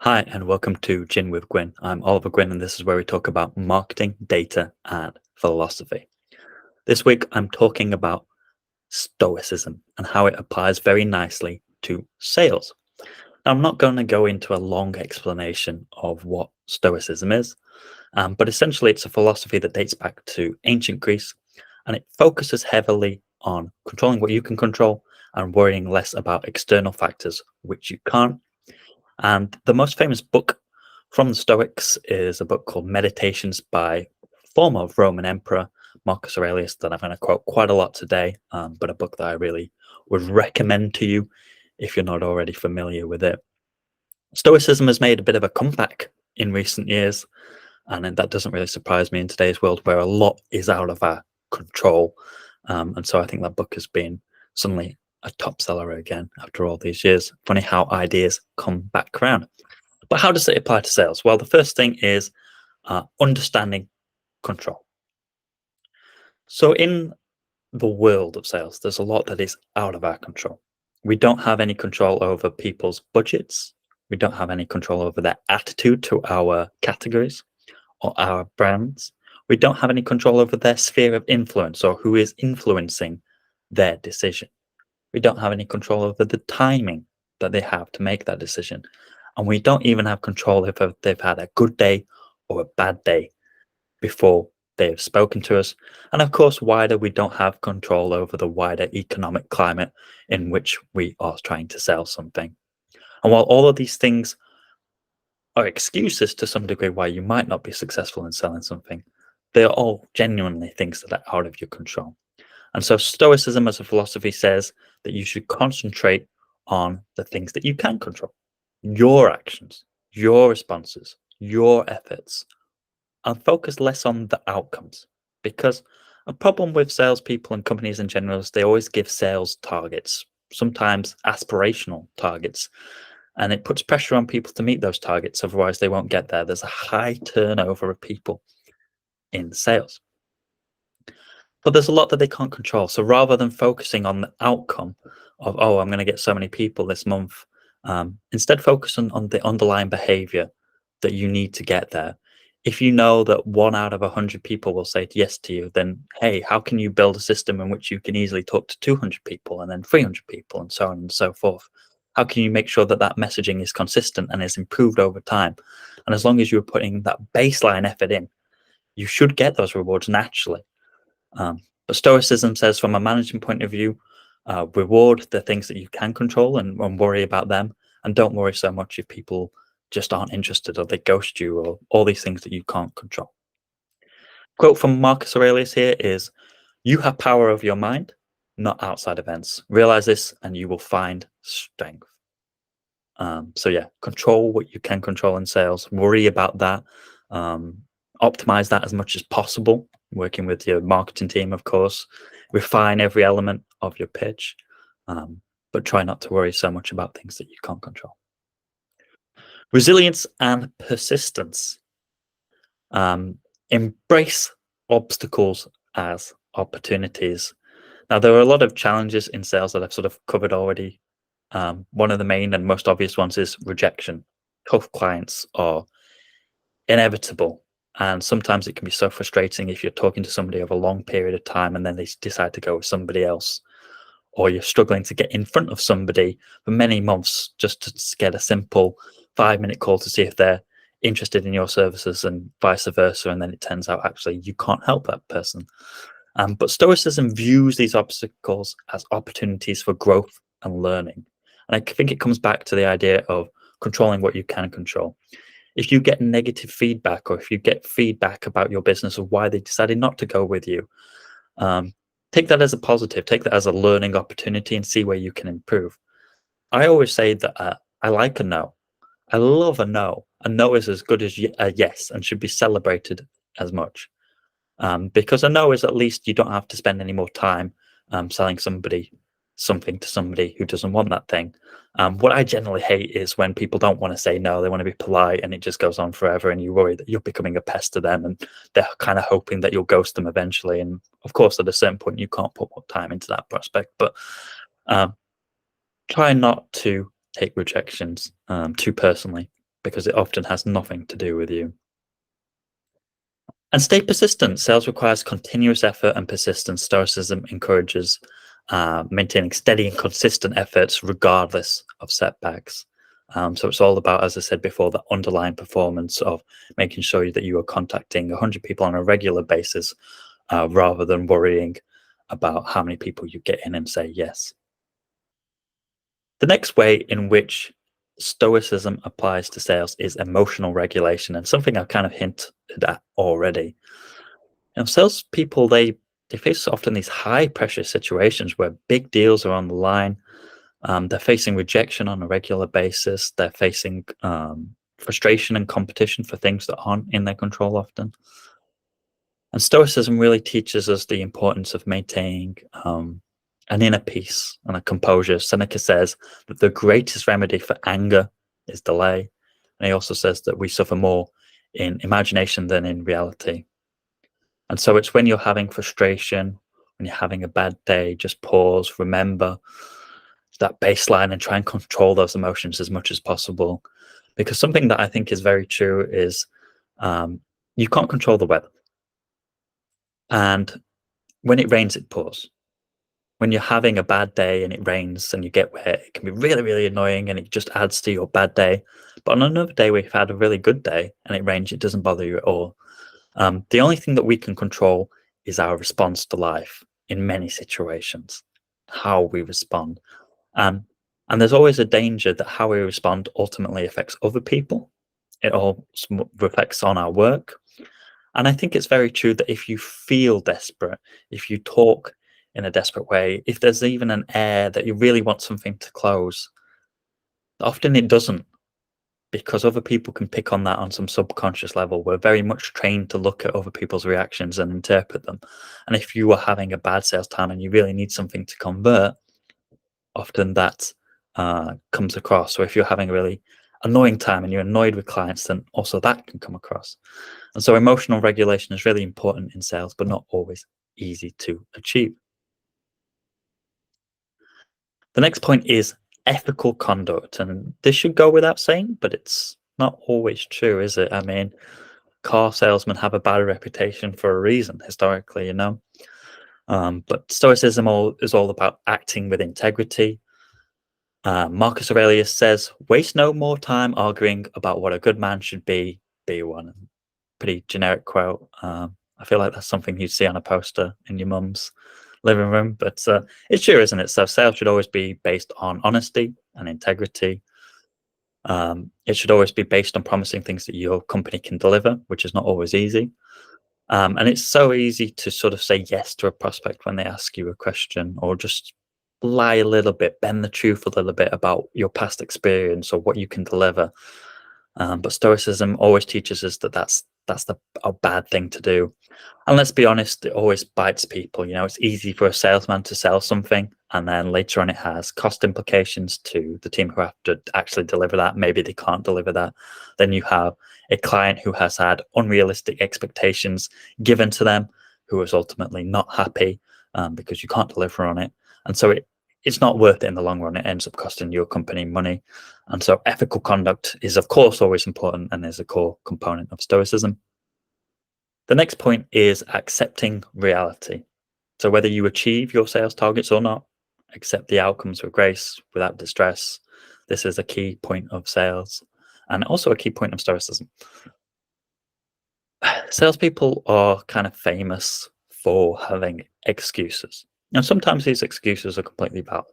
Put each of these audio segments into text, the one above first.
Hi, and welcome to Gin with Gwynne. I'm Oliver Gwynne, and this is where we talk about marketing, data, and philosophy. This week, I'm talking about Stoicism and how it applies very nicely to sales. Now, I'm not going to go into a long explanation of what Stoicism is, but essentially, it's a philosophy that dates back to ancient Greece, and it focuses heavily on controlling what you can control and worrying less about external factors which you can't. And the most famous book from the Stoics is a book called Meditations by former Roman Emperor Marcus Aurelius, that I'm going to quote quite a lot today, but a book that I really would recommend to you if you're not already familiar with it. Stoicism has made a bit of a comeback in recent years, and then that doesn't really surprise me in today's world where a lot is out of our control. And so I think that book has been suddenly a top seller again after all these years. Funny how ideas come back around. But how does it apply to sales? Well, the first thing is understanding control. So in the world of sales, there's a lot that is out of our control. We don't have any control over people's budgets. We don't have any control over their attitude to our categories or our brands. We don't have any control over their sphere of influence or who is influencing their decision. We don't have any control over the timing that they have to make that decision. And we don't even have control if they've had a good day or a bad day before they've spoken to us. And of course, wider, we don't have control over the wider economic climate in which we are trying to sell something. And while all of these things are excuses to some degree why you might not be successful in selling something, they're all genuinely things that are out of your control. And so Stoicism as a philosophy says that you should concentrate on the things that you can control, your actions, your responses, your efforts, and focus less on the outcomes. Because a problem with salespeople and companies in general is they always give sales targets, sometimes aspirational targets, and it puts pressure on people to meet those targets. Otherwise, they won't get there. There's a high turnover of people in sales. But there's a lot that they can't control. So rather than focusing on the outcome of, oh, I'm going to get so many people this month, instead focus on the underlying behavior that you need to get there. If you know that 1 out of 100 people will say yes to you, then hey, how can you build a system in which you can easily talk to 200 people and then 300 people and so on and so forth? How can you make sure that that messaging is consistent and is improved over time? And as long as you're putting that baseline effort in, you should get those rewards naturally. But Stoicism says, from a management point of view, reward the things that you can control and worry about them. And don't worry so much if people just aren't interested or they ghost you or all these things that you can't control. Quote from Marcus Aurelius here is, you have power over your mind, not outside events. Realize this and you will find strength. So yeah, control what you can control in sales. Worry about that. Optimize that as much as possible. Working with your marketing team, of course. Refine every element of your pitch, but try not to worry so much about things that you can't control. Resilience and persistence. Embrace obstacles as opportunities. Now, there are a lot of challenges in sales that I've sort of covered already. One of the main and most obvious ones is rejection. Tough clients are inevitable. And sometimes it can be so frustrating if you're talking to somebody over a long period of time and then they decide to go with somebody else, or you're struggling to get in front of somebody for many months just to get a simple 5-minute call to see if they're interested in your services and vice versa. And then it turns out actually you can't help that person. But Stoicism views these obstacles as opportunities for growth and learning. And I think it comes back to the idea of controlling what you can control. If you get negative feedback, or if you get feedback about your business or why they decided not to go with you, take that as a positive, take that as a learning opportunity and see where you can improve. I always say that I like a no. I love a no. A no is as good as a yes and should be celebrated as much. Because a no is, at least you don't have to spend any more time selling something to somebody who doesn't want that thing. What I generally hate is when people don't want to say no, they want to be polite, and it just goes on forever, and you worry that you're becoming a pest to them, and they're kind of hoping that you'll ghost them eventually. And of course, at a certain point, you can't put more time into that prospect. But try not to take rejections too personally. because it often has nothing to do with you. And stay persistent. Sales requires continuous effort and persistence. Stoicism encourages maintaining steady and consistent efforts regardless of setbacks. So it's all about, as I said before, the underlying performance of making sure that you are contacting 100 people on a regular basis rather than worrying about how many people you get in and say yes. The next way in which Stoicism applies to sales is emotional regulation, and something I've kind of hinted at already. Salespeople, they face often these high pressure situations where big deals are on the line. They're facing rejection on a regular basis. They're facing frustration and competition for things that aren't in their control often. And Stoicism really teaches us the importance of maintaining an inner peace and a composure. Seneca says that the greatest remedy for anger is delay. And he also says that we suffer more in imagination than in reality. And so it's when you're having frustration, when you're having a bad day, just pause, remember that baseline and try and control those emotions as much as possible. Because something that I think is very true is you can't control the weather. And when it rains, it pours. When you're having a bad day and it rains and you get wet, it can be really, really annoying and it just adds to your bad day. But on another day where you've had a really good day and it rains, it doesn't bother you at all. The only thing that we can control is our response to life in many situations, how we respond. And there's always a danger that how we respond ultimately affects other people. It all reflects on our work. And I think it's very true that if you feel desperate, if you talk in a desperate way, if there's even an air that you really want something to close, often it doesn't, because other people can pick on that on some subconscious level. We're very much trained to look at other people's reactions and interpret them. And if you are having a bad sales time and you really need something to convert, often that comes across. So if you're having a really annoying time and you're annoyed with clients, then also that can come across. And so emotional regulation is really important in sales, but not always easy to achieve. The next point is ethical conduct. And this should go without saying, but it's not always true, is it? I mean, car salesmen have a bad reputation for a reason historically, but Stoicism is all about acting with integrity. Marcus Aurelius says, waste no more time arguing about what a good man should be one. Pretty generic quote. I feel like that's something you'd see on a poster in your mum's living room, but it's true, isn't it? So sales should always be based on honesty and integrity. It should always be based on promising things that your company can deliver, which is not always easy. And it's so easy to sort of say yes to a prospect when they ask you a question, or just lie a little bit, bend the truth a little bit about your past experience or what you can deliver. But Stoicism always teaches us that that's a bad thing to do. And let's be honest, it always bites people. It's easy for a salesman to sell something, and then later on it has cost implications to the team who have to actually deliver that. Maybe they can't deliver that. Then you have a client who has had unrealistic expectations given to them, who is ultimately not happy because you can't deliver on it. And so it's not worth it in the long run. It ends up costing your company money. And so ethical conduct is, of course, always important and is a core component of Stoicism. The next point is accepting reality. So whether you achieve your sales targets or not, accept the outcomes with grace, without distress. This is a key point of sales and also a key point of Stoicism. Salespeople are kind of famous for having excuses. And sometimes these excuses are completely valid,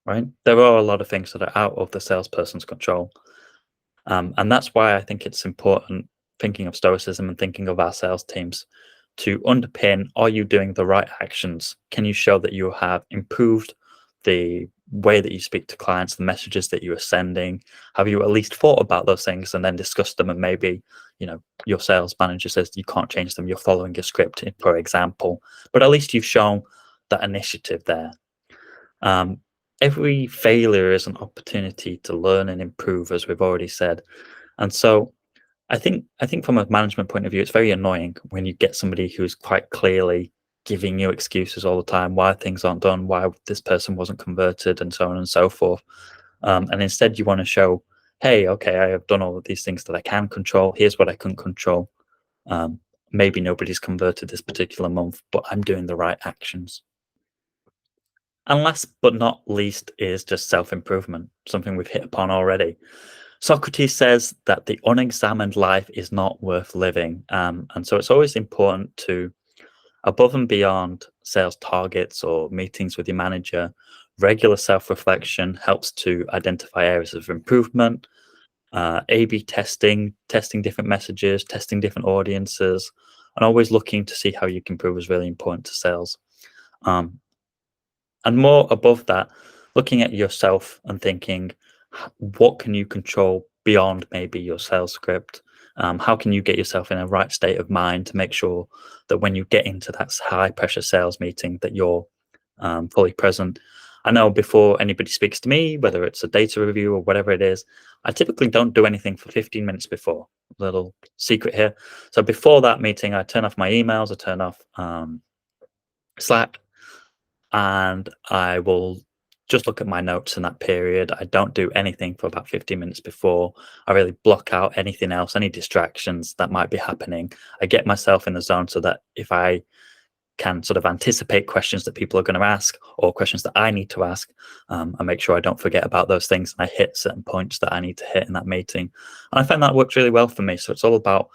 right? There are a lot of things that are out of the salesperson's control. And that's why I think it's important, thinking of Stoicism and thinking of our sales teams, to underpin, are you doing the right actions? Can you show that you have improved the way that you speak to clients, the messages that you are sending? Have you at least thought about those things and then discussed them? And maybe, your sales manager says you can't change them. You're following a script, for example, but at least you've shown that initiative there. Every failure is an opportunity to learn and improve, as we've already said. And so I think from a management point of view, it's very annoying when you get somebody who's quite clearly giving you excuses all the time, why things aren't done, why this person wasn't converted, and so on and so forth. And instead, you want to show hey, okay, I have done all of these things that I can control. Here's what I couldn't control. Um, Maybe nobody's converted this particular month, but I'm doing the right actions. And last but not least is just self improvement, something we've hit upon already. Socrates says that the unexamined life is not worth living. And so it's always important to, above and beyond sales targets or meetings with your manager, regular self reflection helps to identify areas of improvement. A/B testing, testing different messages, testing different audiences, and always looking to see how you can improve is really important to sales. Um, and more above that, looking at yourself and thinking, what can you control beyond maybe your sales script? How can you get yourself in a right state of mind to make sure that when you get into that high pressure sales meeting, that you're fully present? I know before anybody speaks to me, whether it's a data review or whatever it is, I typically don't do anything for 15 minutes before. Little secret here. So before that meeting, I turn off my emails, I turn off Slack, and I will just look at my notes in that period. I don't do anything for about 15 minutes before. I really block out anything else, any distractions that might be happening. I get myself in the zone so that if I can sort of anticipate questions that people are going to ask or questions that I need to ask, I make sure I don't forget about those things and I hit certain points that I need to hit in that meeting. And I find that works really well for me. So it's all about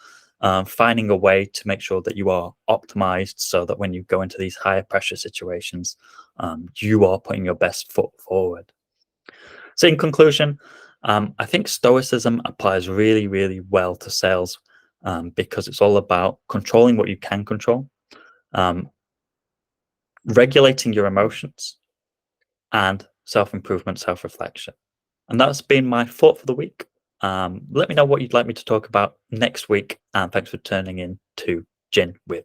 finding a way to make sure that you are optimized so that when you go into these higher pressure situations, you are putting your best foot forward. So, in conclusion, I think Stoicism applies really, really well to sales because it's all about controlling what you can control, um, regulating your emotions, and self improvement, self reflection. And that's been my thought for the week. Let me know what you'd like me to talk about next week. And thanks for turning in to Gin with